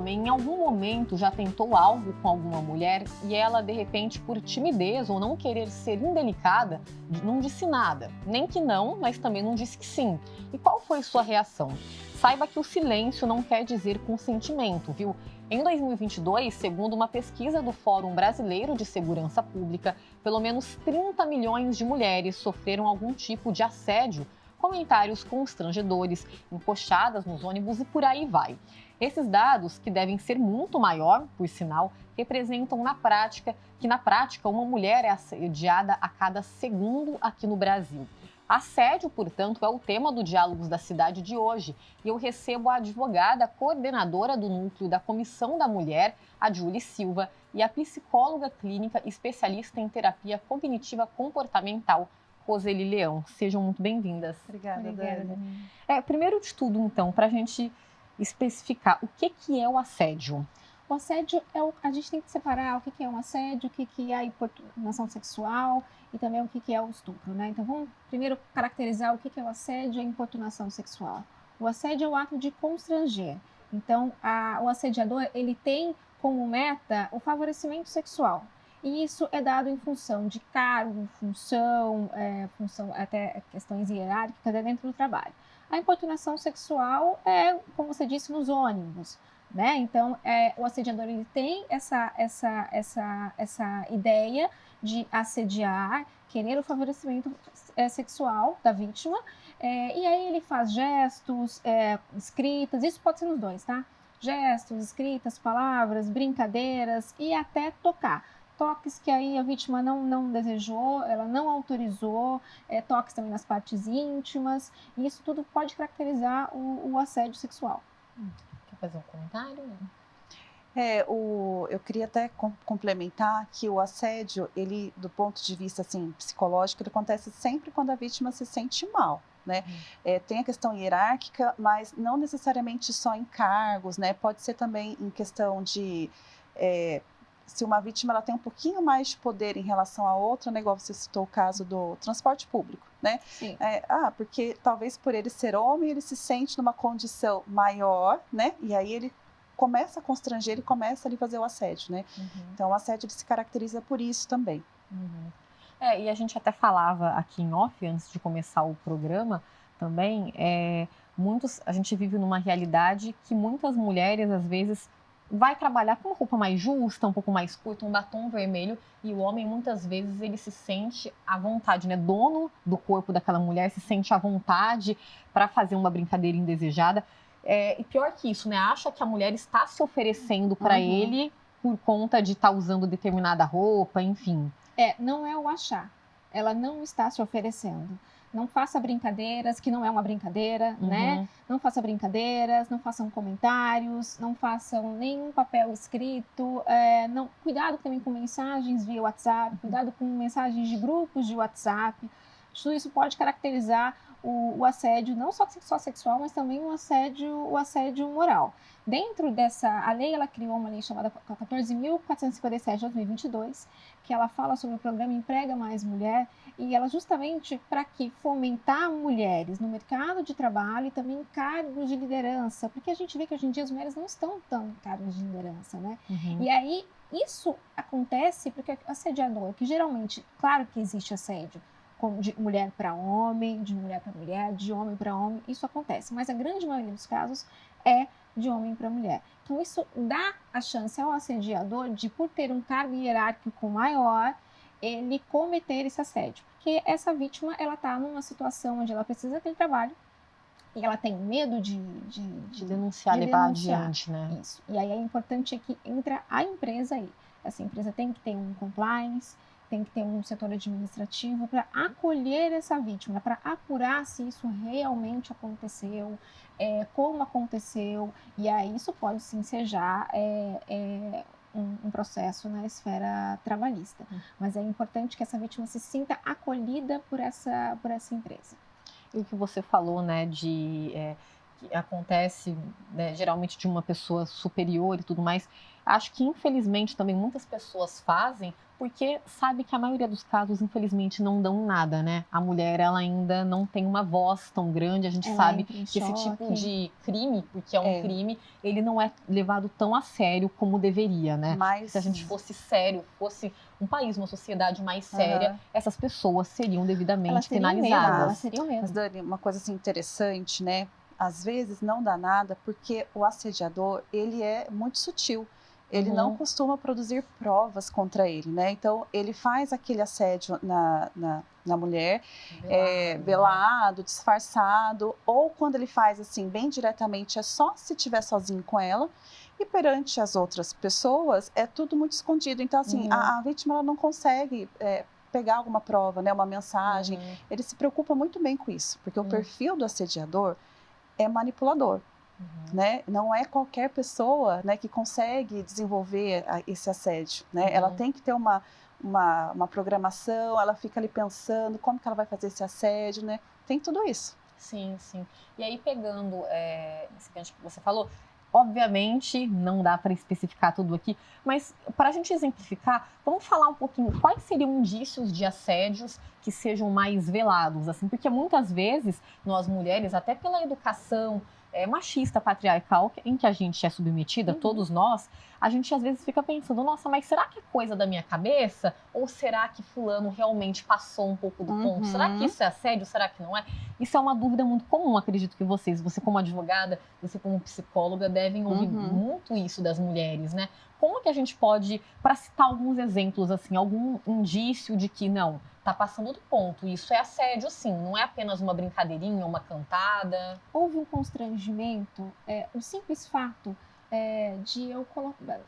homem em algum momento já tentou algo com alguma mulher e ela, de repente, por timidez ou não querer ser indelicada, não disse nada? Nem que não, mas também não disse que sim. E qual foi sua reação? Saiba que o silêncio não quer dizer consentimento, viu? Em 2022, segundo uma pesquisa do Fórum Brasileiro de Segurança Pública, pelo menos 30 milhões de mulheres sofreram algum tipo de assédio, comentários constrangedores, encoxadas nos ônibus e por aí vai. Esses dados, que devem ser muito maior, por sinal, representam que na prática uma mulher é assediada a cada segundo aqui no Brasil. Assédio, portanto, é o tema do Diálogos da Cidade de hoje e eu recebo a advogada coordenadora do Núcleo da Comissão da Mulher, a Júlia Silva, e a psicóloga clínica especialista em terapia cognitiva comportamental, Roseli Leão. Sejam muito bem-vindas. Obrigada, Dani. Primeiro de tudo, então, para a gente especificar, o que é o assédio? O assédio a gente tem que separar o que é um assédio, o que é a importunação sexual e também o que é o estupro, né? Então vamos primeiro caracterizar o que é o assédio e a importunação sexual. O assédio é o ato de constranger. Então o assediador ele tem como meta o favorecimento sexual. E isso é dado em função de cargo, função até questões hierárquicas dentro do trabalho. A importunação sexual é, como você disse, nos ônibus. Né? Então, o assediador ele tem essa ideia de assediar, querer o favorecimento sexual da vítima, e aí ele faz gestos, escritas, isso pode ser nos dois, tá? Gestos, escritas, palavras, brincadeiras e até tocar. Toques que aí a vítima não desejou, ela não autorizou, toques também nas partes íntimas, e isso tudo pode caracterizar o assédio sexual. Quer fazer um comentário? Eu queria até complementar que o assédio, ele, do ponto de vista assim, psicológico, ele acontece sempre quando a vítima se sente mal. Né? Tem a questão hierárquica, mas não necessariamente só em cargos, né? Pode ser também em questão de se uma vítima ela tem um pouquinho mais de poder em relação a outra, né? Igual você citou o caso do transporte público, né? Sim. Porque talvez por ele ser homem, ele se sente numa condição maior, né? E aí ele começa a constranger, ele começa ali a fazer o assédio, né? Uhum. Então o assédio ele se caracteriza por isso também. Uhum. E a gente até falava aqui em off, antes de começar o programa, também, a gente vive numa realidade que muitas mulheres, às vezes, vai trabalhar com uma roupa mais justa, um pouco mais curta, um batom vermelho, e o homem, muitas vezes, ele se sente à vontade, né? Dono do corpo daquela mulher, se sente à vontade para fazer uma brincadeira indesejada. E pior que isso, né? Acha que a mulher está se oferecendo para ele por conta de estar usando determinada roupa, enfim. Não é o achar. Ela não está se oferecendo. Não faça brincadeiras, que não é uma brincadeira, né? Não faça brincadeiras, não façam comentários, não façam nenhum papel escrito. Cuidado também com mensagens via WhatsApp, cuidado com mensagens de grupos de WhatsApp. Tudo isso pode caracterizar o assédio, não só sexual, mas também o assédio moral. Dentro a lei, ela criou uma lei chamada 14.457 de 2022, que ela fala sobre o programa Emprega Mais Mulher, e ela justamente para que fomentar mulheres no mercado de trabalho e também em cargos de liderança, porque a gente vê que hoje em dia as mulheres não estão tão em cargos de liderança, né? E aí, isso acontece porque o assediador, que geralmente, claro que existe assédio, como de mulher para homem, de mulher para mulher, de homem para homem, isso acontece, mas a grande maioria dos casos é de homem para mulher. Então isso dá a chance ao assediador de, por ter um cargo hierárquico maior, ele cometer esse assédio, porque essa vítima ela está numa situação onde ela precisa daquele trabalho e ela tem medo de denunciar, levar adiante, né? Isso. E aí é importante que entra a empresa aí. Essa empresa tem que ter um compliance, tem que ter um setor administrativo para acolher essa vítima, para apurar se isso realmente aconteceu, como aconteceu, e aí isso pode sim ensejar um processo na esfera trabalhista. Mas é importante que essa vítima se sinta acolhida por essa empresa. E o que você falou, né, que acontece, né, geralmente de uma pessoa superior e tudo mais, acho que infelizmente também muitas pessoas fazem porque sabe que a maioria dos casos, infelizmente, não dão nada, né? A mulher, ela ainda não tem uma voz tão grande, a gente Ela sabe entra em que esse tipo choque. de crime, porque é um crime, ele não é levado tão a sério como deveria, né? Mas Se a gente fosse sério, fosse um país, uma sociedade mais séria, essas pessoas seriam devidamente Elas teriam medo, penalizadas. elas teriam medo. Mas, Dani, uma coisa assim interessante, né? Às vezes não dá nada porque o assediador, ele é muito sutil. Ele não costuma produzir provas contra ele, né? Então, ele faz aquele assédio na mulher, velado, disfarçado, ou quando ele faz assim, bem diretamente, é só se estiver sozinho com ela, e perante as outras pessoas, é tudo muito escondido. Então, assim, a vítima ela não consegue pegar alguma prova, né, uma mensagem. Ele se preocupa muito bem com isso, porque o perfil do assediador é manipulador. Né? Não é qualquer pessoa, né, que consegue desenvolver esse assédio. Né? Ela tem que ter uma programação, ela fica ali pensando como que ela vai fazer esse assédio, né? Tem tudo isso. Sim, sim. E aí pegando esse gancho que você falou, obviamente não dá para especificar tudo aqui, mas para a gente exemplificar, vamos falar um pouquinho quais seriam indícios de assédios que sejam mais velados, assim, porque muitas vezes nós mulheres, até pela educação machista, patriarcal, em que a gente é submetida, todos nós, a gente às vezes fica pensando, nossa, mas será que é coisa da minha cabeça? Ou será que fulano realmente passou um pouco do ponto? Será que isso é assédio? Será que não é? Isso é uma dúvida muito comum, acredito que você como advogada, você como psicóloga, devem ouvir muito isso das mulheres, né? Como que a gente pode, para citar alguns exemplos, assim, algum indício de que não, tá passando do ponto, isso é assédio sim, não é apenas uma brincadeirinha, uma cantada? Houve um constrangimento, o simples fato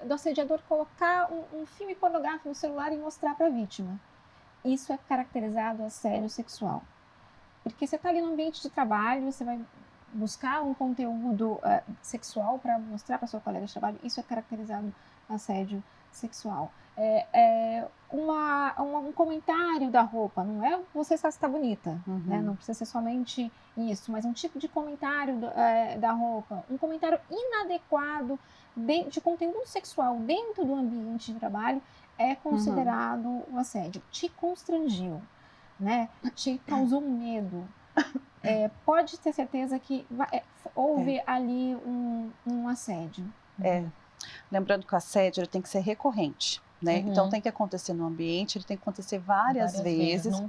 do assediador colocar um filme pornográfico no celular e mostrar para a vítima. Isso é caracterizado assédio sexual. Porque você está ali no ambiente de trabalho, você vai buscar um conteúdo sexual para mostrar para sua colega de trabalho, isso é caracterizado assédio sexual. Um comentário da roupa, não é você está bonita, né? Não precisa ser somente isso, mas um tipo de comentário da roupa, um comentário inadequado de conteúdo sexual dentro do ambiente de trabalho é considerado um assédio. Te constrangiu, né? Te causou medo. Pode ter certeza que houve ali um assédio. Lembrando que o assédio ele tem que ser recorrente. Né? Então tem que acontecer no ambiente, ele tem que acontecer várias vezes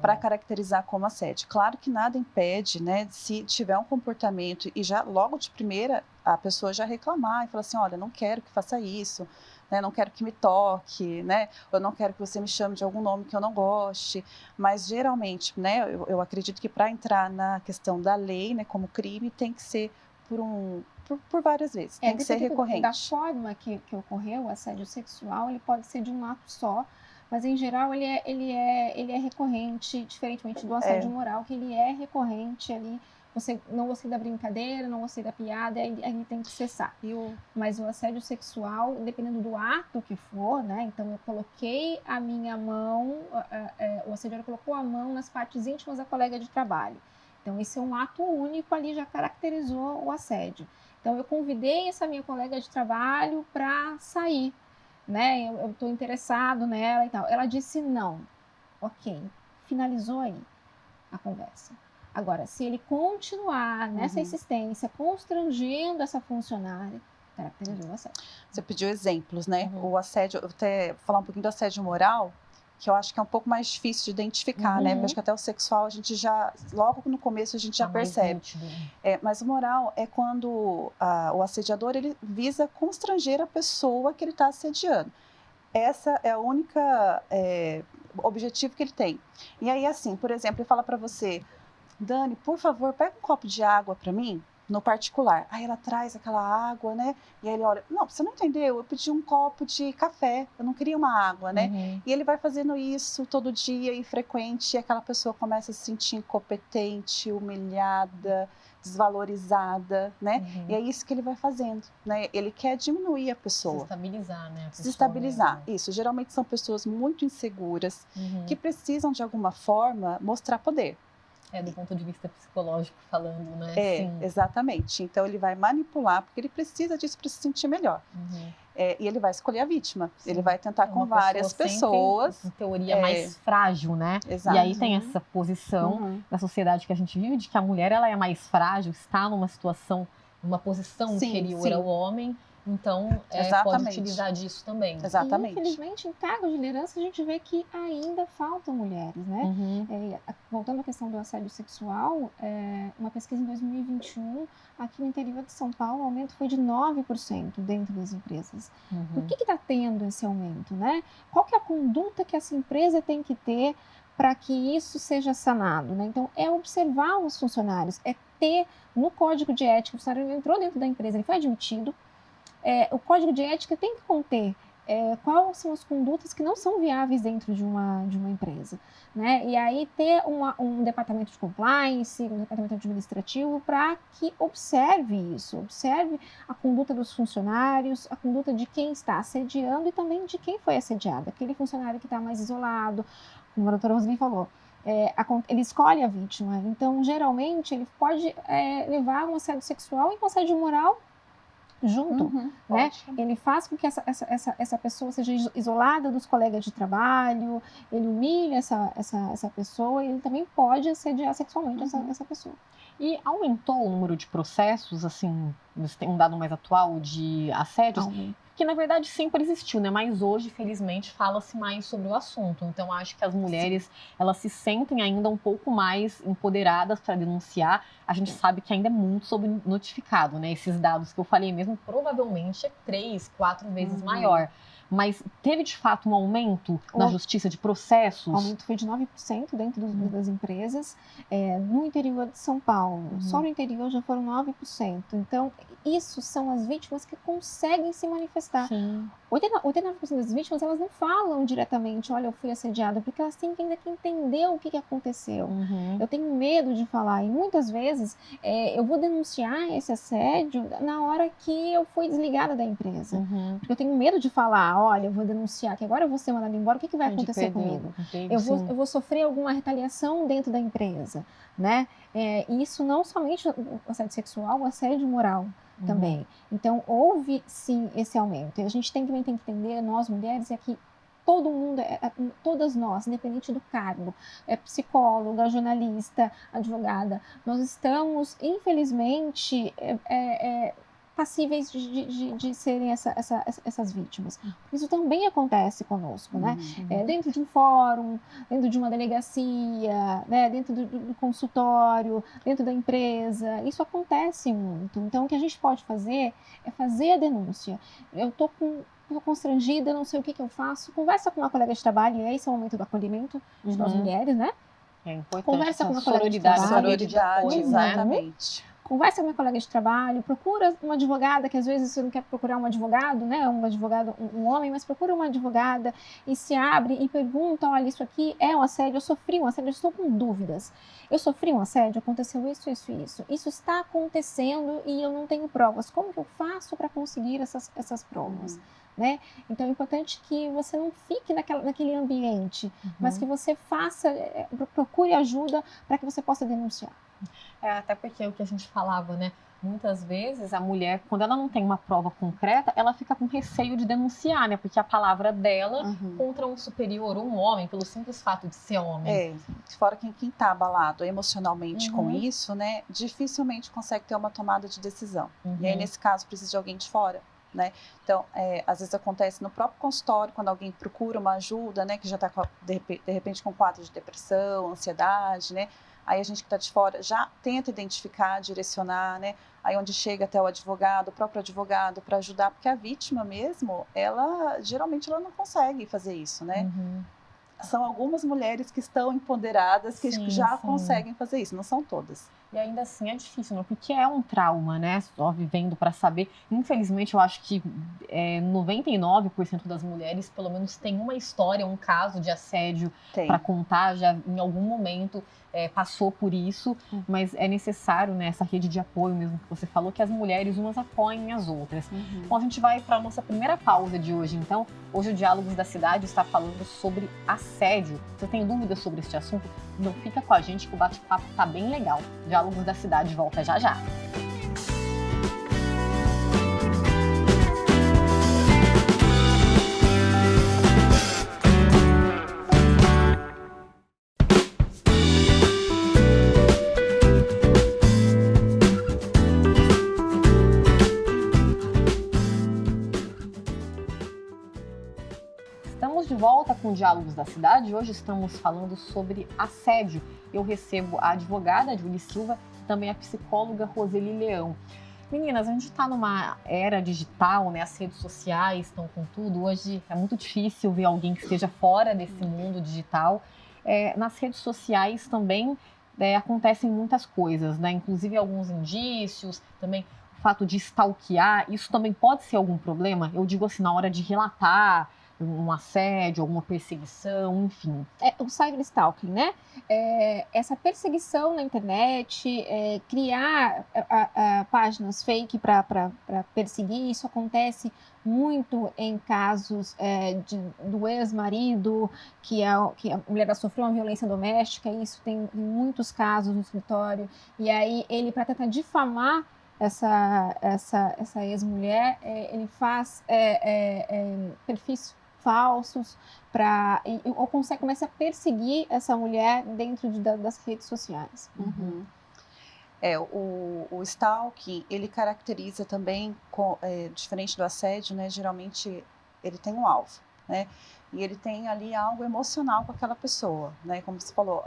para caracterizar como assédio. Claro que nada impede, né, se tiver um comportamento e já logo de primeira a pessoa já reclamar e falar assim, olha, não quero que faça isso, né, não quero que me toque, né, eu não quero que você me chame de algum nome que eu não goste, mas geralmente, né, eu acredito que para entrar na questão da lei, né, como crime, tem que ser por várias vezes, tem que ser recorrente. Da forma que ocorreu o assédio sexual, ele pode ser de um ato só, mas em geral ele é recorrente, diferentemente do assédio moral, que ele é recorrente ali. Você não gostei da brincadeira, não gostei da piada, aí tem que cessar. Mas o assédio sexual, dependendo do ato que for, né? Então eu coloquei a minha mão, o assediador colocou a mão nas partes íntimas da colega de trabalho. Então esse é um ato único ali, já caracterizou o assédio. Então, eu convidei essa minha colega de trabalho para sair, né? Eu estou interessado nela e tal. Ela disse não. Ok, finalizou aí a conversa. Agora, se ele continuar nessa insistência, constrangendo essa funcionária, caracterizou o assédio. Você pediu exemplos, né? O assédio, eu vou até falar um pouquinho do assédio moral, que eu acho que é um pouco mais difícil de identificar, né? Porque acho que até o sexual a gente já, logo no começo a gente já percebe. Mas o moral é quando o assediador ele visa constranger a pessoa que ele está assediando. Essa é a única objetivo que ele tem. E aí assim, por exemplo, ele fala para você, Dani, por favor, pega um copo de água para mim. No particular. Aí ela traz aquela água, né? E aí ele olha, não, você não entendeu, eu pedi um copo de café, eu não queria uma água, né? E ele vai fazendo isso todo dia e frequente, e aquela pessoa começa a se sentir incompetente, humilhada, desvalorizada, né? E é isso que ele vai fazendo, né? Ele quer diminuir a pessoa. Desestabilizar, né? Desestabilizar, isso. Geralmente são pessoas muito inseguras, que precisam de alguma forma mostrar poder. Do ponto de vista psicológico falando, né? Sim. Exatamente. Então ele vai manipular, porque ele precisa disso para se sentir melhor. E ele vai escolher a vítima. Sim. Ele vai tentar com várias pessoas. Sempre, em teoria, mais frágil, né? Exato. E aí tem essa posição da sociedade que a gente vive, de que a mulher ela é mais frágil, está numa situação, numa posição inferior ao homem. Então, pode utilizar disso também. Exatamente. E, infelizmente, em cargos de liderança, a gente vê que ainda faltam mulheres, né? Voltando à questão do assédio sexual, uma pesquisa em 2021, aqui no interior de São Paulo, o aumento foi de 9% dentro das empresas. Por que está tendo esse aumento, né? Qual que é a conduta que essa empresa tem que ter para que isso seja sanado, né? Então, é observar os funcionários, é ter no código de ética, o funcionário entrou dentro da empresa, ele foi admitido, o código de ética tem que conter quais são as condutas que não são viáveis dentro de uma empresa, né? E aí ter um departamento de compliance, um departamento administrativo para que observe isso, observe a conduta dos funcionários, a conduta de quem está assediando e também de quem foi assediado, aquele funcionário que está mais isolado, como a doutora Roseli falou. Ele escolhe a vítima, então geralmente ele pode levar um assédio sexual e um assédio moral junto, né? Ele faz com que essa pessoa seja isolada dos colegas de trabalho, ele humilha essa pessoa e ele também pode assediar sexualmente essa pessoa. E aumentou o número de processos, assim, você tem um dado mais atual de assédios? Que na verdade sempre existiu, né? Mas hoje, felizmente, fala-se mais sobre o assunto. Então, acho que as mulheres, elas se sentem ainda um pouco mais empoderadas para denunciar. A gente sabe que ainda é muito subnotificado, né? Esses dados que eu falei mesmo, provavelmente é 3, 4 vezes maior. Mas teve, de fato, um aumento na justiça de processos? O aumento foi de 9% dentro das empresas. No interior de São Paulo, só no interior já foram 9%. Então, isso são as vítimas que conseguem se manifestar. Sim. 89% das vítimas, elas não falam diretamente, olha, eu fui assediada, porque elas têm ainda que entender o que aconteceu. Eu tenho medo de falar, e muitas vezes eu vou denunciar esse assédio na hora que eu fui desligada da empresa. Porque eu tenho medo de falar, olha, eu vou denunciar, que agora eu vou ser mandada embora, o que vai acontecer comigo? Eu vou sofrer alguma retaliação dentro da empresa, né? E isso não somente o assédio sexual, o assédio moral também. Então, houve sim esse aumento. E a gente também tem que entender, nós mulheres, que todo mundo, todas nós, independente do cargo, psicóloga, jornalista, advogada, nós estamos, infelizmente, passíveis de serem essas vítimas. Isso também acontece conosco, né? Dentro de um fórum, dentro de uma delegacia, né? Dentro do consultório, dentro da empresa, isso acontece muito. Então, o que a gente pode fazer é fazer a denúncia. Eu estou constrangida, não sei o que eu faço, conversa com uma colega de trabalho, e esse é o momento do acolhimento de nós mulheres, né? É importante. Conversa com uma colega de trabalho. Sororidade, exatamente. Conversa com uma colega de trabalho, procura uma advogada, que às vezes você não quer procurar um advogado, né? Um advogado, um homem, mas procura uma advogada e se abre e pergunta, olha, isso aqui é um assédio, eu sofri um assédio, eu estou com dúvidas. Eu sofri um assédio, aconteceu isso, isso e isso. Isso está acontecendo e eu não tenho provas. Como que eu faço para conseguir essas provas? Né? Então é importante que você não fique naquele ambiente, mas que você procure ajuda para que você possa denunciar. Até porque é o que a gente falava, né? Muitas vezes a mulher, quando ela não tem uma prova concreta, ela fica com receio de denunciar, né? Porque a palavra dela contra um superior ou um homem, pelo simples fato de ser homem. Fora quem está abalado emocionalmente com isso, né? Dificilmente consegue ter uma tomada de decisão. E aí, nesse caso, precisa de alguém de fora. Né? Então, às vezes acontece no próprio consultório, quando alguém procura uma ajuda, né, que já está de repente com quadro de depressão, ansiedade, né? Aí a gente que está de fora já tenta identificar, direcionar, né? Aí onde chega até o advogado, o próprio advogado, para ajudar, porque a vítima mesmo, geralmente ela não consegue fazer isso, né? São algumas mulheres que estão empoderadas, que já conseguem fazer isso, não são todas. E ainda assim é difícil, né? Porque é um trauma, né? Só vivendo para saber. Infelizmente, eu acho que 99% das mulheres, pelo menos, tem uma história, um caso de assédio para contar, já em algum momento passou por isso, mas é necessário, né, essa rede de apoio mesmo que você falou, que as mulheres umas apoiem as outras. Bom, a gente vai para a nossa primeira pausa de hoje, então. Hoje o Diálogos da Cidade está falando sobre assédio. Se você tem dúvidas sobre este assunto, Então fica com a gente que o bate-papo tá bem legal. Diálogos da Cidade volta já já. Estamos de volta com Diálogos da Cidade. Hoje estamos falando sobre assédio. Eu recebo a advogada Julie Silva e também a psicóloga Roseli Leão. Meninas, a gente está numa era digital, né? As redes sociais estão com tudo. Hoje é muito difícil ver alguém que esteja fora desse mundo digital. Nas redes sociais também acontecem muitas coisas, né? Inclusive alguns indícios, também o fato de stalkear. Isso também pode ser algum problema? Eu digo assim, na hora de relatar um assédio, alguma perseguição, enfim. O cyberstalking, né? Essa perseguição na internet, criar páginas fake para perseguir, isso acontece muito em casos do ex-marido, que a mulher sofreu uma violência doméstica, e isso tem muitos casos no escritório, e aí ele, para tentar difamar essa ex-mulher, ele faz perfis falsos ou começa a perseguir essa mulher dentro das redes sociais. Uhum. O stalking, ele caracteriza também, diferente do assédio, né? Geralmente ele tem um alvo, né? E ele tem ali algo emocional com aquela pessoa, né? Como você falou,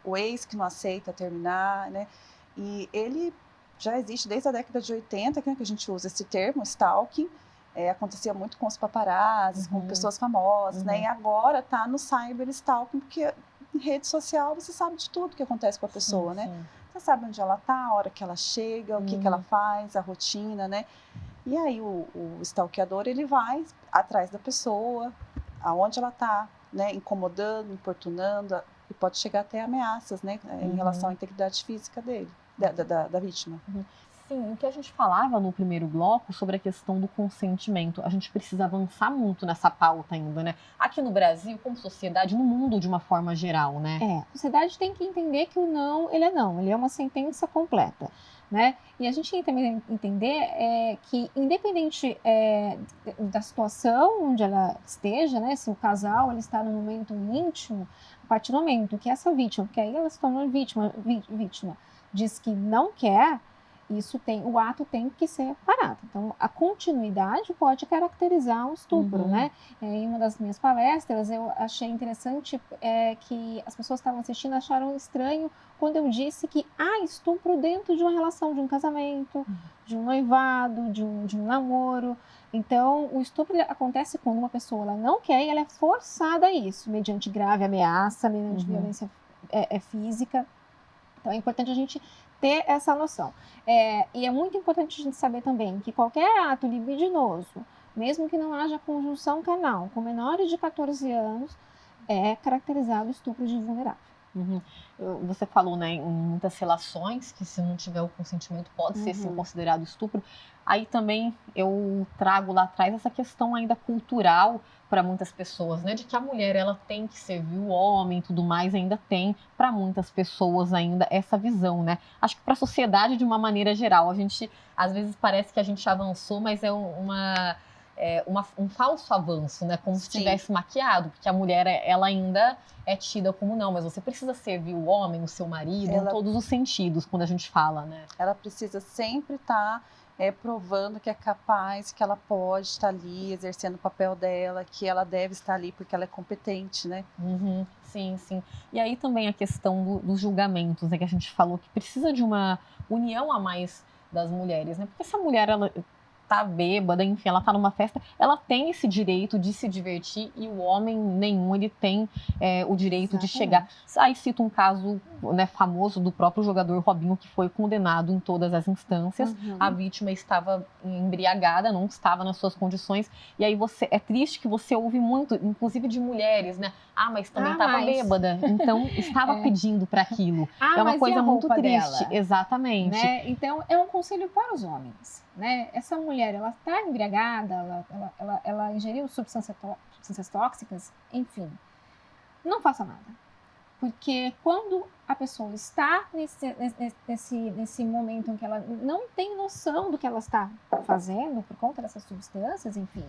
o ex que não aceita terminar, né? E ele já existe desde a década de 80, que a gente usa esse termo, stalking. Acontecia muito com os paparazzis, com pessoas famosas, né? E agora está no cyberstalking, porque em rede social você sabe de tudo que acontece com a pessoa, né? Sim. Você sabe onde ela está, a hora que ela chega, o que ela faz, a rotina, né? E aí o stalkeador, ele vai atrás da pessoa, aonde ela está, né? Incomodando, importunando, e pode chegar até ameaças, né? Em relação à integridade física dele, da vítima. Sim, o que a gente falava no primeiro bloco sobre a questão do consentimento, a gente precisa avançar muito nessa pauta ainda, né? Aqui no Brasil, como sociedade, no mundo de uma forma geral, né? A sociedade tem que entender que o não, ele é uma sentença completa, né? E a gente tem que também entender que, independente da situação onde ela esteja, né? Se o casal ele está num momento íntimo, a partir do momento que essa vítima, porque aí ela se tornou vítima, diz que não quer, o ato tem que ser parado. Então, a continuidade pode caracterizar um estupro, né? Em uma das minhas palestras, eu achei interessante que as pessoas que estavam assistindo acharam estranho quando eu disse que há estupro dentro de uma relação, de um casamento, de um noivado, de um namoro. Então, o estupro acontece quando uma pessoa ela não quer e ela é forçada a isso, mediante grave ameaça, mediante violência física. Então, é importante a gente ter essa noção. E é muito importante a gente saber também que qualquer ato libidinoso, mesmo que não haja conjunção carnal, com menores de 14 anos, é caracterizado estupro de vulnerável. Você falou, né, em muitas relações que se não tiver o consentimento pode ser sim, considerado estupro. Aí também eu trago lá atrás essa questão ainda cultural para muitas pessoas, né, de que a mulher ela tem que servir o homem e tudo mais, ainda tem para muitas pessoas ainda essa visão, né? Acho que para a sociedade de uma maneira geral, a gente às vezes parece que a gente avançou, mas é um falso avanço, né? Como se tivesse maquiado, porque a mulher ela ainda é tida como não, mas você precisa servir o homem, o seu marido, em todos os sentidos, quando a gente fala, né? Ela precisa sempre estar provando que é capaz, que ela pode estar ali exercendo o papel dela, que ela deve estar ali porque ela é competente, né? Sim, sim. E aí também a questão dos julgamentos, né? Que a gente falou que precisa de uma união a mais das mulheres, né? Porque se a mulher, ela tá bêbada, enfim, ela tá numa festa, ela tem esse direito de se divertir e o homem nenhum, ele tem o direito de chegar. Aí cito um caso, né, famoso do próprio jogador Robinho, que foi condenado em todas as instâncias. A vítima estava embriagada, não estava nas suas condições, e aí é triste que você ouve muito, inclusive de mulheres, né? Mas também estava bêbada, então estava pedindo para aquilo. É uma coisa muito triste, dela? Exatamente. Né? Então, é um conselho para os homens, né? Essa mulher, ela está embriagada, ela ingeriu substâncias tóxicas, enfim, não faça nada. Porque quando a pessoa está nesse momento em que ela não tem noção do que ela está fazendo por conta dessas substâncias, enfim,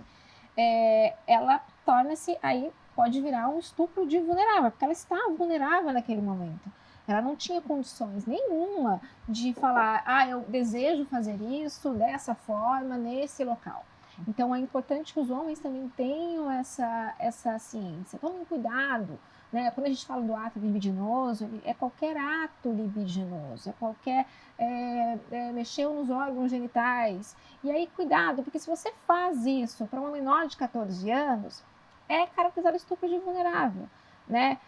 ela torna-se, aí pode virar um estupro de vulnerável, porque ela está vulnerável naquele momento. Ela não tinha condições nenhuma de falar, eu desejo fazer isso dessa forma, nesse local. Então, é importante que os homens também tenham essa ciência. Tomem cuidado, né? Quando a gente fala do ato libidinoso, é qualquer ato libidinoso, é qualquer mexer nos órgãos genitais. E aí, cuidado, porque se você faz isso para uma menor de 14 anos, é caracterizado estupro de vulnerável, né?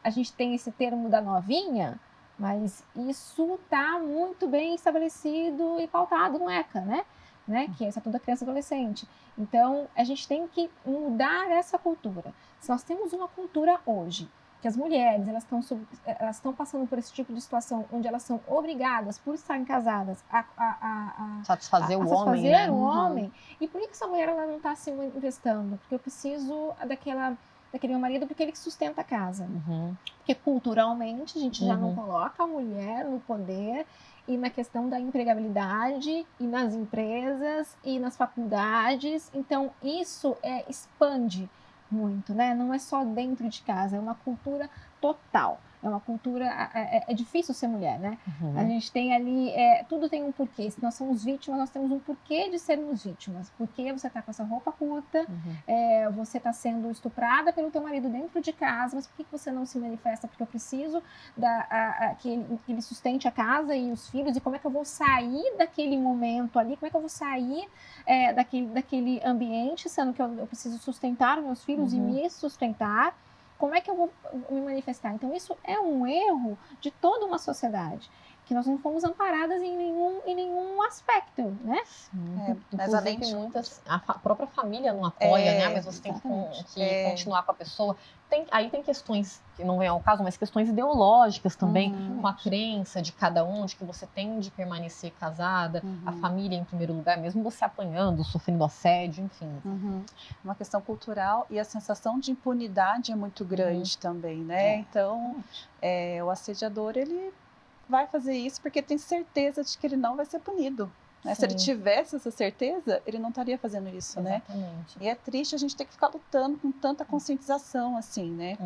A gente tem esse termo da novinha, mas isso está muito bem estabelecido e pautado no ECA, né? Que é Estatuto da Criança e Adolescente. Então, a gente tem que mudar essa cultura. Se nós temos uma cultura hoje, que as mulheres elas estão passando por esse tipo de situação, onde elas são obrigadas, por estarem casadas, a satisfazer o homem, né? o homem. E por que essa mulher ela não está se manifestando? Porque eu preciso daquele meu marido, porque ele que sustenta a casa. Porque culturalmente a gente já não coloca a mulher no poder e na questão da empregabilidade e nas empresas e nas faculdades. Então isso expande muito, né? Não é só dentro de casa, é uma cultura total. É uma cultura... É difícil ser mulher, né? A gente tem ali... tudo tem um porquê. Se nós somos vítimas, nós temos um porquê de sermos vítimas. Porque você está com essa roupa curta, você está sendo estuprada pelo teu marido dentro de casa, mas por que você não se manifesta? Porque eu preciso que ele sustente a casa e os filhos, e como é que eu vou sair daquele momento ali? Como é que eu vou sair daquele ambiente, sendo que eu preciso sustentar os meus filhos e me sustentar? Como é que eu vou me manifestar? Então, isso é um erro de toda uma sociedade, que nós não fomos amparadas em nenhum aspecto, né? Mas além de a própria família não apoia, né? Mas você tem que continuar com a pessoa. Aí tem questões que não vem ao caso, mas questões ideológicas também, com a crença de cada um, de que você tem de permanecer casada, a família em primeiro lugar, mesmo você apanhando, sofrendo assédio, enfim. Uma questão cultural, e a sensação de impunidade é muito grande também, né? Então, o assediador, ele vai fazer isso porque tem certeza de que ele não vai ser punido. Né? Se ele tivesse essa certeza, ele não estaria fazendo isso, Exatamente. né? E é triste a gente ter que ficar lutando com tanta conscientização, assim, né?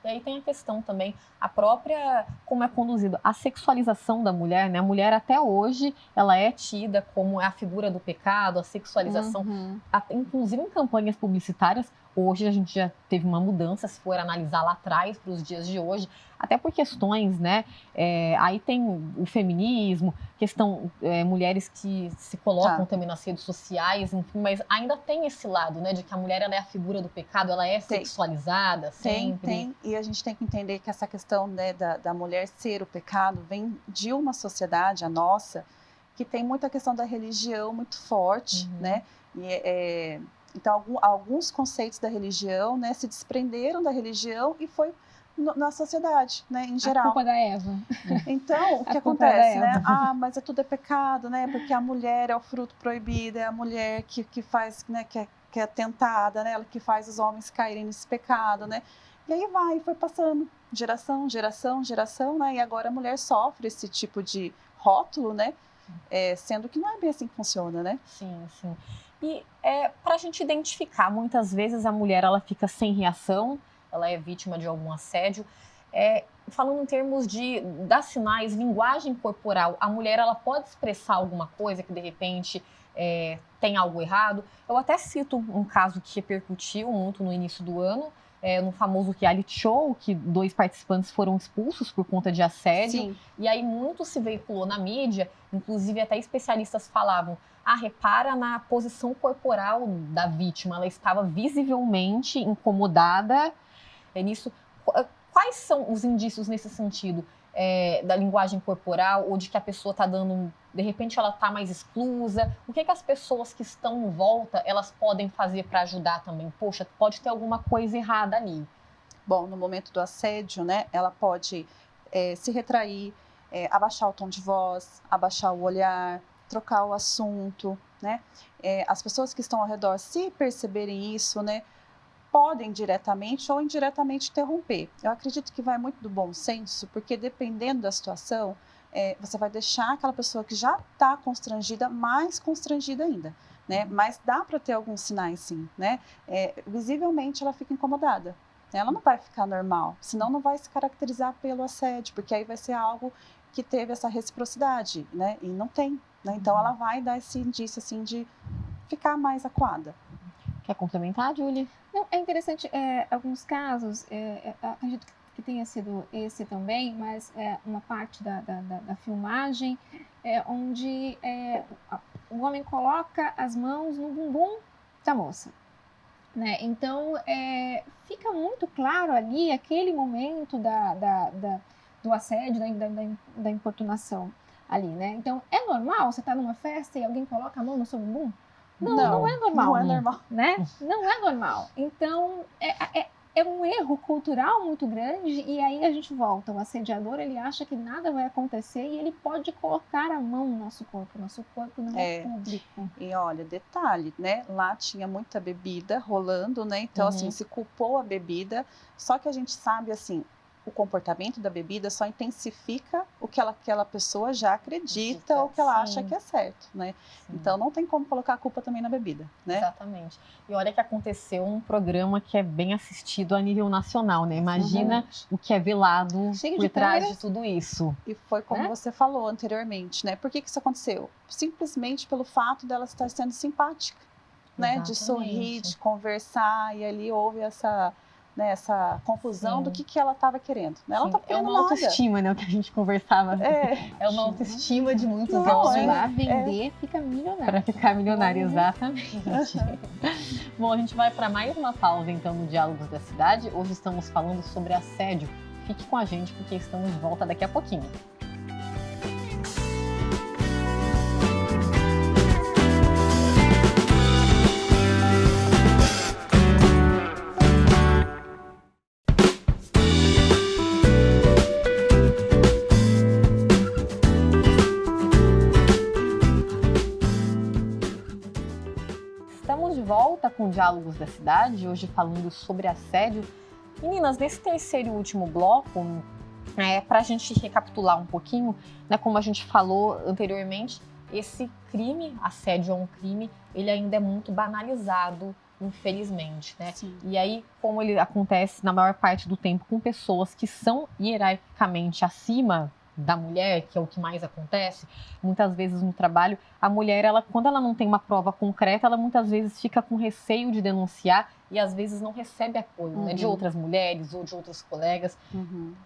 E aí tem a questão também, a própria, como é conduzido, a sexualização da mulher, né? A mulher até hoje, ela é tida como a figura do pecado, a sexualização, até, inclusive em campanhas publicitárias. Hoje a gente já teve uma mudança, se for analisar lá atrás, para os dias de hoje, até por questões, né? Aí tem o feminismo, mulheres que se colocam também nas redes sociais, enfim, mas ainda tem esse lado, né? De que a mulher ela é a figura do pecado, ela é sexualizada sempre. Tem, e a gente tem que entender que essa questão, né, da mulher ser o pecado vem de uma sociedade, a nossa, que tem muita questão da religião muito forte, né? E, então, alguns conceitos da religião, né, se desprenderam da religião e foi na sociedade, né, em geral. A culpa da Eva. Então, o que acontece, né? Mas tudo é pecado, né? Porque a mulher é o fruto proibido, é a mulher que faz, né, que é tentada, né? Ela que faz os homens caírem nesse pecado, né? E aí foi passando geração, né? E agora a mulher sofre esse tipo de rótulo, né? Sendo que não é bem assim que funciona, né? Sim. E para a gente identificar, muitas vezes a mulher ela fica sem reação, ela é vítima de algum assédio. Falando em termos de dar sinais, linguagem corporal, a mulher ela pode expressar alguma coisa que de repente tem algo errado. Eu até cito um caso que repercutiu muito no início do ano, no famoso reality show, que 2 participantes foram expulsos por conta de assédio. Sim. E aí muito se veiculou na mídia, inclusive até especialistas falavam, repara na posição corporal da vítima, ela estava visivelmente incomodada nisso. Quais são os indícios nesse sentido? Da linguagem corporal, ou de que a pessoa está dando, de repente ela está mais exclusa? O que as pessoas que estão em volta, elas podem fazer para ajudar também? Poxa, pode ter alguma coisa errada ali. Bom, no momento do assédio, né, ela pode se retrair, abaixar o tom de voz, abaixar o olhar, trocar o assunto, né? As pessoas que estão ao redor, se perceberem isso, né, podem diretamente ou indiretamente interromper. Eu acredito que vai muito do bom senso, porque dependendo da situação, você vai deixar aquela pessoa que já está constrangida mais constrangida ainda, né? Mas dá para ter alguns sinais, sim, né? Visivelmente ela fica incomodada. Ela não vai ficar normal, senão não vai se caracterizar pelo assédio, porque aí vai ser algo que teve essa reciprocidade, né? E não tem, né? Então ela vai dar esse indício assim de ficar mais acuada. Quer complementar, Julie? Não, é interessante, alguns casos, acredito que tenha sido esse também, mas uma parte da filmagem onde o homem coloca as mãos no bumbum da moça. Né? Então, fica muito claro ali aquele momento do assédio, da importunação ali, né? Então, é normal você estar numa festa e alguém coloca a mão no seu bumbum? Não é normal. Não é normal. Né? Não é normal. Então, é um erro cultural muito grande e aí a gente volta. O assediador, ele acha que nada vai acontecer e ele pode colocar a mão no nosso corpo. Nosso corpo não é público. E olha, detalhe, né? Lá tinha muita bebida rolando, né? Então, assim, se culpou a bebida. Só que a gente sabe, assim, o comportamento da bebida só intensifica o que aquela pessoa já acredita ou que ela acha que é certo, né? Sim. Então não tem como colocar a culpa também na bebida, né? Exatamente. E olha que aconteceu um programa que é bem assistido a nível nacional, né? Imagina o que é velado por trás de tudo isso. E foi como você falou anteriormente, né? Por que isso aconteceu? Simplesmente pelo fato dela estar sendo simpática, né? De sorrir, de conversar, e ali houve essa confusão do que ela estava querendo. Ela não tá querendo uma autoestima, né? O que a gente conversava. É uma autoestima de muitos homens. Lá vender, fica milionário. Para ficar milionário, exatamente. Bom, a gente vai para mais uma pausa, então, no Diálogos da Cidade. Hoje estamos falando sobre assédio. Fique com a gente, porque estamos de volta daqui a pouquinho. Com Diálogos da Cidade, hoje falando sobre assédio. Meninas, nesse terceiro e último bloco, para a gente recapitular um pouquinho, né, como a gente falou anteriormente, esse crime, assédio é um crime, ele ainda é muito banalizado, infelizmente, né? Sim. E aí, como ele acontece na maior parte do tempo com pessoas que são hierarquicamente acima da mulher, que é o que mais acontece, muitas vezes no trabalho, a mulher, quando ela não tem uma prova concreta, ela muitas vezes fica com receio de denunciar e às vezes não recebe apoio, né, de outras mulheres ou de outros colegas.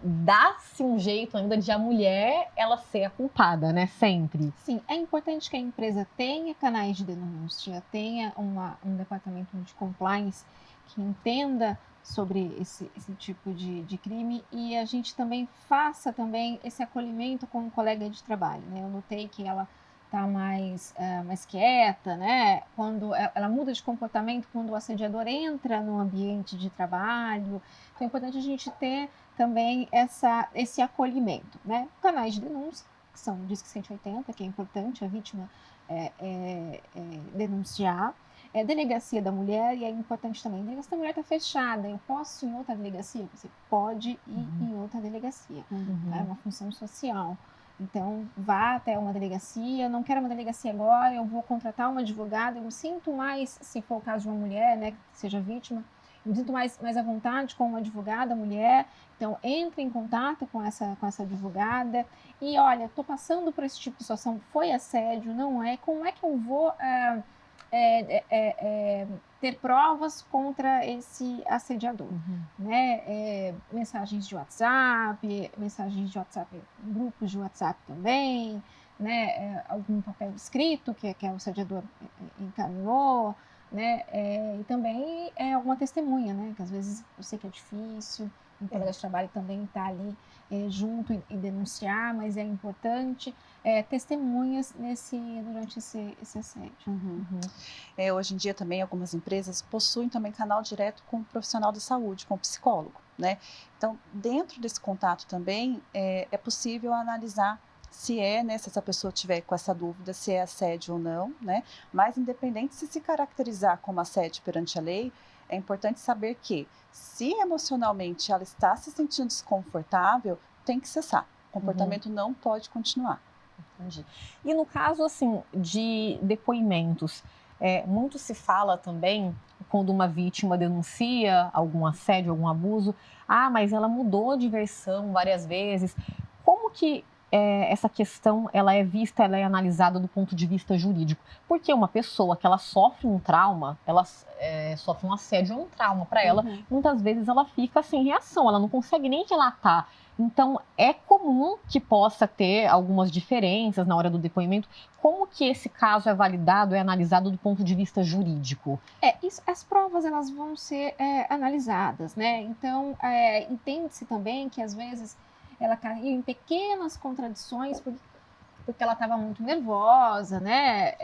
Dá-se um jeito ainda de a mulher, ela ser a culpada, né, sempre. Sim, é importante que a empresa tenha canais de denúncia, tenha um departamento de compliance que entenda sobre esse tipo de crime e a gente também faça também esse acolhimento com um colega de trabalho, né? Eu notei que ela está mais quieta, né? Quando ela muda de comportamento quando o assediador entra no ambiente de trabalho. Então é importante a gente ter também esse acolhimento, né? Canais de denúncia, que são o Disque 180, que é importante a vítima denunciar. Delegacia da mulher, e é importante também, a delegacia da mulher está fechada, eu posso ir em outra delegacia? Você pode ir em outra delegacia, é uma função social. Então, vá até uma delegacia, não quero uma delegacia agora, eu vou contratar uma advogada, eu me sinto mais, se for o caso de uma mulher, né, que seja vítima, eu me sinto mais à vontade com uma advogada mulher, então entre em contato com essa advogada e olha, estou passando por esse tipo de situação, foi assédio, não é? Como é que eu vou ter provas contra esse assediador, né? Mensagens de WhatsApp, grupos de WhatsApp também, né? Algum papel escrito que o assediador encaminhou, né? E também alguma testemunha, né? Que às vezes eu sei que é difícil, o colega de trabalho também está ali junto e denunciar, mas é importante testemunhas durante esse assédio. Hoje em dia também algumas empresas possuem também canal direto com o profissional da saúde, com o psicólogo, né? Então, dentro desse contato também é possível analisar se se essa pessoa tiver com essa dúvida, se é assédio ou não, né? Mas independente se caracterizar como assédio perante a lei, é importante saber que, se emocionalmente ela está se sentindo desconfortável, tem que cessar. O comportamento não pode continuar. Entendi. E no caso, assim, de depoimentos, muito se fala também, quando uma vítima denuncia algum assédio, algum abuso, mas ela mudou de versão várias vezes. Como que essa questão ela é vista, ela é analisada do ponto de vista jurídico? Porque uma pessoa que ela sofre um trauma, ela sofre um assédio, é um trauma para ela, muitas vezes ela fica sem reação, ela não consegue nem relatar. Então, é comum que possa ter algumas diferenças na hora do depoimento. Como que esse caso é validado, é analisado do ponto de vista jurídico? As provas elas vão ser analisadas, né? Então, entende-se também que, às vezes, ela caiu em pequenas contradições, porque ela estava muito nervosa, né?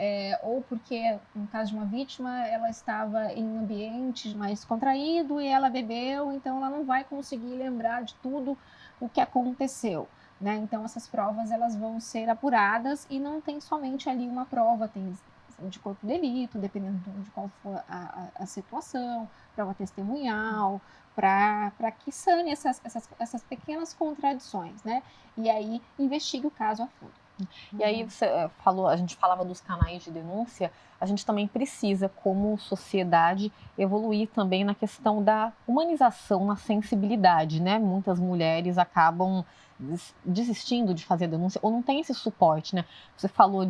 Ou porque, no caso de uma vítima, ela estava em um ambiente mais contraído e ela bebeu, então ela não vai conseguir lembrar de tudo o que aconteceu, né? Então essas provas elas vão ser apuradas e não tem somente ali uma prova, tem de corpo de delito, dependendo de qual for a situação, prova testemunhal, para que sane essas pequenas contradições, né? E aí investigue o caso a fundo. E aí você falou, a gente falava dos canais de denúncia, a gente também precisa, como sociedade, evoluir também na questão da humanização, na sensibilidade, né? Muitas mulheres acabam desistindo de fazer denúncia ou não tem esse suporte, né? Você falou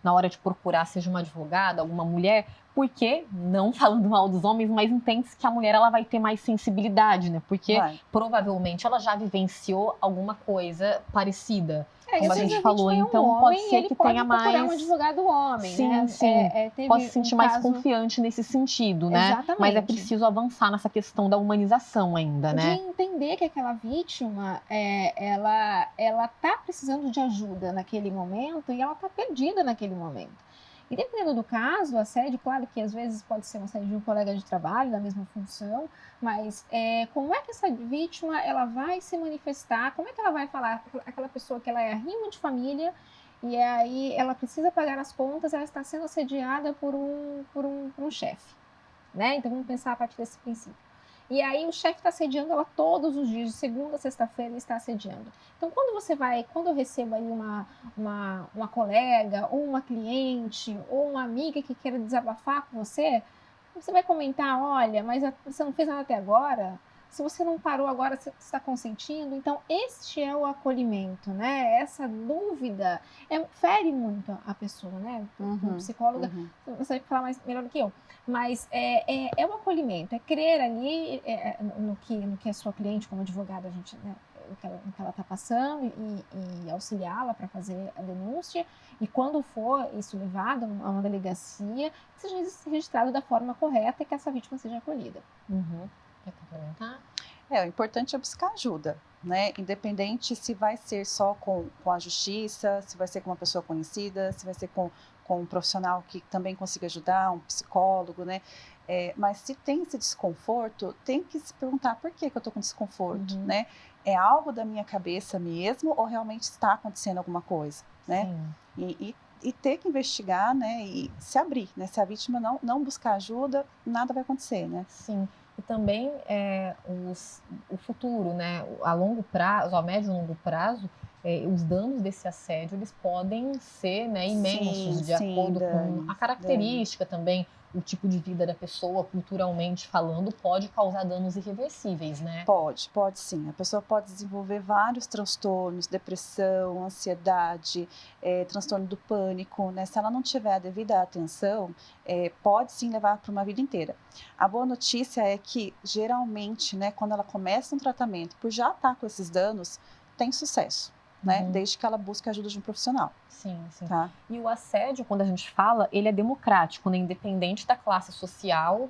na hora de procurar, seja uma advogada, alguma mulher, porque, não falando mal dos homens, mas entende-se que a mulher ela vai ter mais sensibilidade, né? Porque provavelmente ela já vivenciou alguma coisa parecida. Como a gente falou, então pode ser que tenha mais. Procurar um advogado homem, sim, né? Sim. Pode se sentir mais confiante nesse sentido, né? Exatamente. Mas é preciso avançar nessa questão da humanização ainda, né? De entender que aquela vítima, ela tá precisando de ajuda naquele momento e ela tá perdida naquele momento. E dependendo do caso, o assédio, claro que às vezes pode ser um assédio de um colega de trabalho, da mesma função, mas como é que essa vítima ela vai se manifestar, como é que ela vai falar aquela pessoa que ela é arrimo de família e aí ela precisa pagar as contas, ela está sendo assediada por um chefe, né? Então vamos pensar a partir desse princípio. E aí o chefe está assediando ela todos os dias, de segunda a sexta-feira ele está assediando. Então quando eu recebo aí uma colega, ou uma cliente, ou uma amiga que queira desabafar com você vai comentar, olha, mas você não fez nada até agora? Se você não parou agora, você está consentindo? Então, este é o acolhimento, né? Essa dúvida fere muito a pessoa, né? O psicólogo, você vai falar melhor do que eu. Mas é um acolhimento, é crer ali no que a sua cliente, como advogada, a gente, né, o que ela está passando e auxiliá-la para fazer a denúncia. E quando for isso levado a uma delegacia, que seja registrado da forma correta e que essa vítima seja acolhida. Quer complementar? O importante é buscar ajuda, né? Independente se vai ser só com a justiça, se vai ser com uma pessoa conhecida, se vai ser com um profissional que também consiga ajudar, um psicólogo, né? Mas se tem esse desconforto, tem que se perguntar por que eu estou com desconforto, né? É algo da minha cabeça mesmo ou realmente está acontecendo alguma coisa, né? E ter que investigar, né? E se abrir, né? Se a vítima não buscar ajuda, nada vai acontecer, né? Sim. E também o futuro, né? A longo prazo, a médio e longo prazo, os danos desse assédio eles podem ser, né, imensos, de acordo com a característica também, o tipo de vida da pessoa, culturalmente falando, pode causar danos irreversíveis, né? Pode sim. A pessoa pode desenvolver vários transtornos, depressão, ansiedade, transtorno do pânico, né? Se ela não tiver a devida atenção, pode sim levar para uma vida inteira. A boa notícia é que, geralmente, né, quando ela começa um tratamento, por já estar com esses danos, tem sucesso. Né? Desde que ela busque a ajuda de um profissional. Sim. Tá? E o assédio, quando a gente fala, ele é democrático, né? Independente da classe social,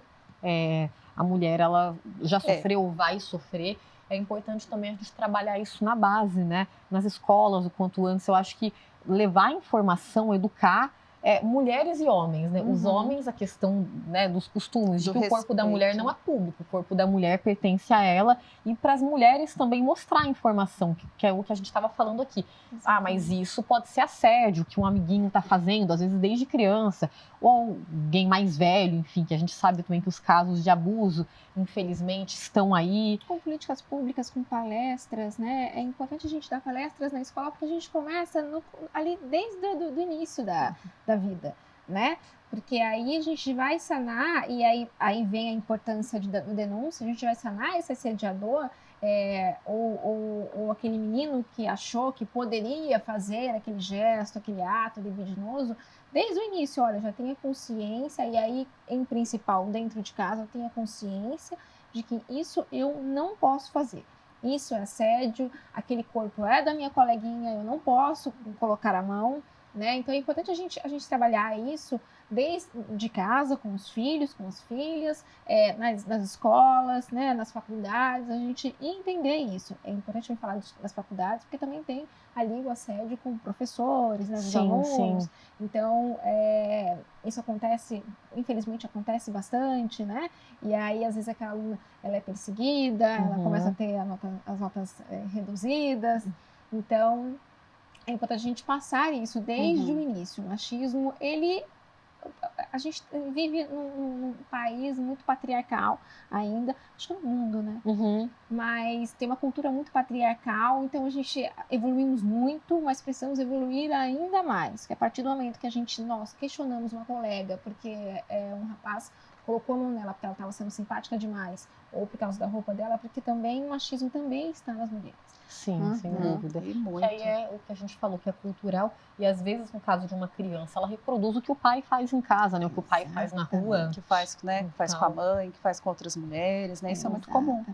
a mulher ela já sofreu ou vai sofrer. É importante também a gente trabalhar isso na base, né? Nas escolas, o quanto antes. Eu acho que levar informação, educar, mulheres e homens, né? Os homens, a questão, né, dos costumes, de que o corpo da mulher não é público, o corpo da mulher pertence a ela, e para as mulheres também mostrar a informação, que é o que a gente estava falando aqui. Mas isso pode ser assédio, que um amiguinho está fazendo, às vezes desde criança, ou alguém mais velho, enfim, que a gente sabe também que os casos de abuso, infelizmente, estão aí. Com políticas públicas, com palestras, né? É importante a gente dar palestras na escola, porque a gente começa ali desde o início da vida, né? Porque aí a gente vai sanar, e aí vem a importância da denúncia, a gente vai sanar esse assediador, ou aquele menino que achou que poderia fazer aquele gesto, aquele ato libidinoso, desde o início. Olha, já tenha consciência, e aí, em principal, dentro de casa, tenha consciência de que isso eu não posso fazer. Isso é assédio, aquele corpo é da minha coleguinha, eu não posso colocar a mão, né? Então é importante a gente trabalhar isso desde casa, com os filhos, com as filhas, nas escolas, né, nas faculdades, a gente entender isso. É importante falar das faculdades, porque também tem ali o assédio com professores, né, os alunos. Sim. Então, isso acontece, infelizmente acontece bastante, né? E aí, às vezes, aquela aluna, ela é perseguida, ela começa a ter as notas reduzidas. Então, é importante a gente passar isso desde o início. O machismo, a gente vive num país muito patriarcal ainda, acho que no mundo, né? Mas tem uma cultura muito patriarcal, então a gente evoluímos muito, mas precisamos evoluir ainda mais. Que a partir do momento que nós questionamos uma colega porque um rapaz colocou a mão nela porque ela estava sendo simpática demais, ou por causa da roupa dela, porque também o machismo também está nas mulheres. Sim, sem dúvida. E muito. Que aí é o que a gente falou, que é cultural, e às vezes, no caso de uma criança, ela reproduz o que o pai faz em casa, né? O que o pai faz na rua. Que faz, né? Que faz com a mãe, que faz com outras mulheres, né? Isso é muito comum.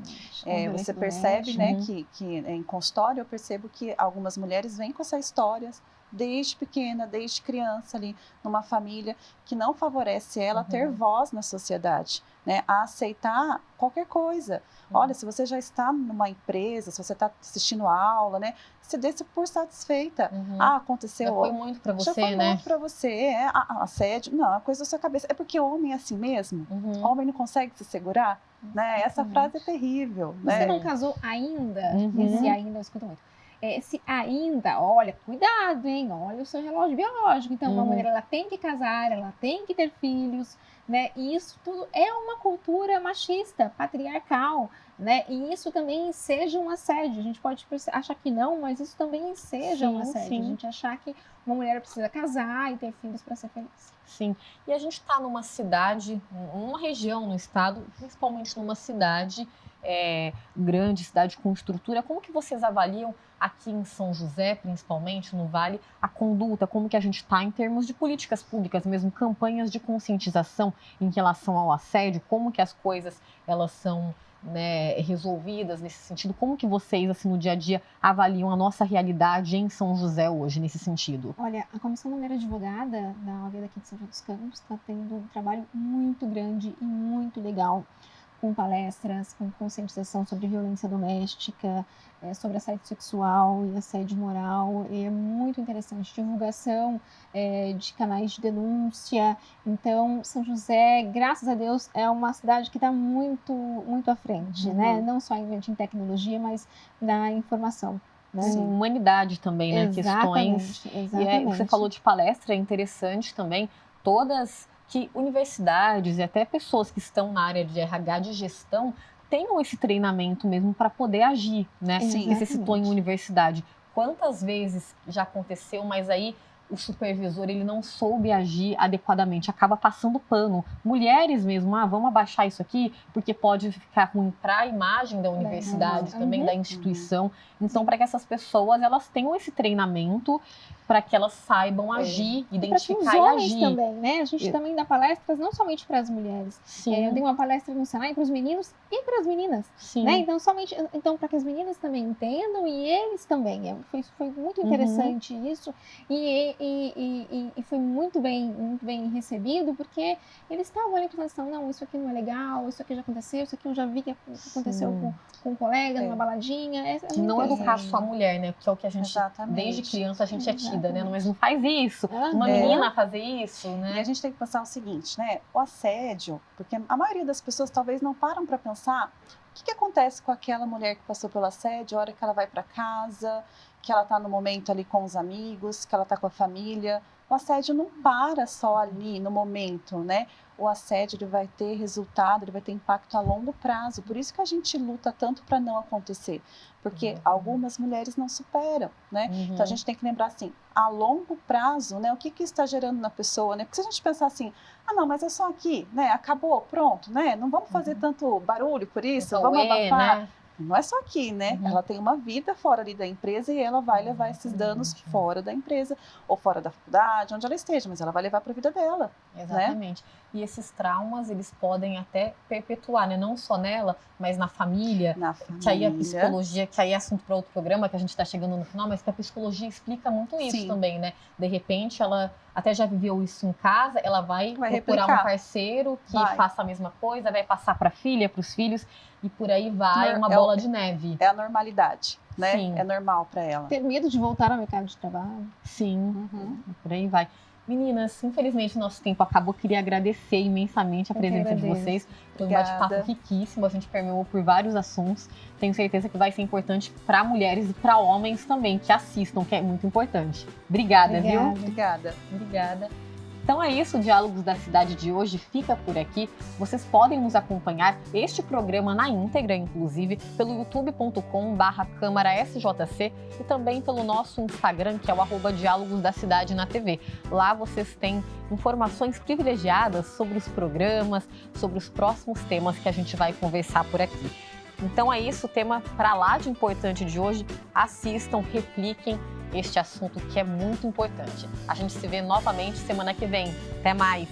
Você percebe, né, que em consultório eu percebo que algumas mulheres vêm com essa história desde pequena, desde criança ali, numa família que não favorece ela ter voz na sociedade, né? A aceitar qualquer coisa. Olha, se você já está numa empresa, se você está assistindo a aula, né? Se dê por satisfeita. Aconteceu. Já foi muito para você, já foi né? muito para você. Assédio, não, é coisa da sua cabeça. É porque homem é assim mesmo? Homem não consegue se segurar? Né? Essa frase é terrível. Você não casou ainda? Esse ainda eu escuto muito. Se ainda, olha, cuidado, hein? Olha o seu relógio biológico. Então, uma mulher, ela tem que casar, ela tem que ter filhos, né? E isso tudo é uma cultura machista, patriarcal, né? E isso também seja um assédio. A gente pode achar que não, mas isso também seja um assédio. Sim. A gente achar que uma mulher precisa casar e ter filhos para ser feliz. Sim. E a gente está numa cidade, numa região no estado, principalmente numa cidade grande, cidade com estrutura. Como que vocês avaliam aqui em São José, principalmente no Vale, a conduta, como que a gente está em termos de políticas públicas, mesmo campanhas de conscientização em relação ao assédio, como que as coisas elas são, né, resolvidas nesse sentido? Como que vocês, assim, no dia a dia, avaliam a nossa realidade em São José hoje, nesse sentido? Olha, a Comissão Mulher Advogada da OAB daqui de São José dos Campos está tendo um trabalho muito grande e muito legal, com palestras, com conscientização sobre violência doméstica, sobre assédio sexual e assédio moral. É muito interessante. Divulgação de canais de denúncia. Então, São José, graças a Deus, é uma cidade que está muito, muito à frente, né? Não só em tecnologia, mas na informação. Né? Sim, humanidade também, né? Exatamente, questões. Exatamente. E você falou de palestra, é interessante também, todas que universidades e até pessoas que estão na área de RH, de gestão, tenham esse treinamento mesmo para poder agir, né? Sim, você citou em universidade. Quantas vezes já aconteceu, mas aí o supervisor ele não soube agir adequadamente, acaba passando pano. Mulheres mesmo, vamos abaixar isso aqui, porque pode ficar ruim para a imagem da universidade, também da instituição. Então, para que essas pessoas elas tenham esse treinamento, para que elas saibam agir, identificar e agir. Também, né? A gente também dá palestras não somente para as mulheres. Sim. Eu dei uma palestra no Senai para os meninos e para as meninas. Sim. Né? Então, para que as meninas também entendam e eles também. Foi muito interessante isso. E e foi muito bem recebido, porque eles estavam ali pensando assim, não, isso aqui não é legal, isso aqui já aconteceu, isso aqui eu já vi que aconteceu com um colega numa baladinha. Não educar só a mulher, né? Que é o que a gente, desde criança, a gente é tida, né? Mas não faz isso, uma menina fazer isso, né? E a gente tem que pensar o seguinte, né? O assédio, porque a maioria das pessoas talvez não param para pensar o que acontece com aquela mulher que passou pelo assédio, a hora que ela vai para casa, que ela está no momento ali com os amigos, que ela está com a família. O assédio não para só ali no momento, né? O assédio ele vai ter resultado, ele vai ter impacto a longo prazo. Por isso que a gente luta tanto para não acontecer. Porque algumas mulheres não superam, né? Então a gente tem que lembrar assim, a longo prazo, né? O que está gerando na pessoa, né? Porque se a gente pensar assim, não, mas é só aqui, né? Acabou, pronto, né? Não vamos fazer tanto barulho por isso, vamos abafar. Né? Não é só aqui, né? Ela tem uma vida fora ali da empresa e ela vai levar esses danos fora da empresa ou fora da faculdade, onde ela esteja, mas ela vai levar para a vida dela. Exatamente. Né? E esses traumas, eles podem até perpetuar, né? Não só nela, mas na família. Que aí a psicologia, que aí é assunto para outro programa, que a gente está chegando no final, mas que a psicologia explica muito isso também, né? De repente, ela até já viveu isso em casa, ela vai procurar replicar. Um parceiro que faça a mesma coisa, vai passar para a filha, para os filhos, e por aí vai, uma bola de neve. É a normalidade, né? Sim. É normal para ela. Ter medo de voltar ao mercado de trabalho. Sim, por aí vai. Meninas, infelizmente nosso tempo acabou. Queria agradecer imensamente a presença de vocês. Foi um bate-papo riquíssimo, a gente permeou por vários assuntos. Tenho certeza que vai ser importante para mulheres e para homens também, que assistam, que é muito importante. Obrigada, viu? Obrigada. Então é isso, o Diálogos da Cidade de hoje fica por aqui. Vocês podem nos acompanhar, este programa na íntegra, inclusive, pelo youtube.com/câmarasjc e também pelo nosso Instagram, que é o @Diálogos da Cidade na TV. Lá vocês têm informações privilegiadas sobre os programas, sobre os próximos temas que a gente vai conversar por aqui. Então é isso, o tema para lá de importante de hoje. Assistam, repliquem este assunto que é muito importante. A gente se vê novamente semana que vem. Até mais!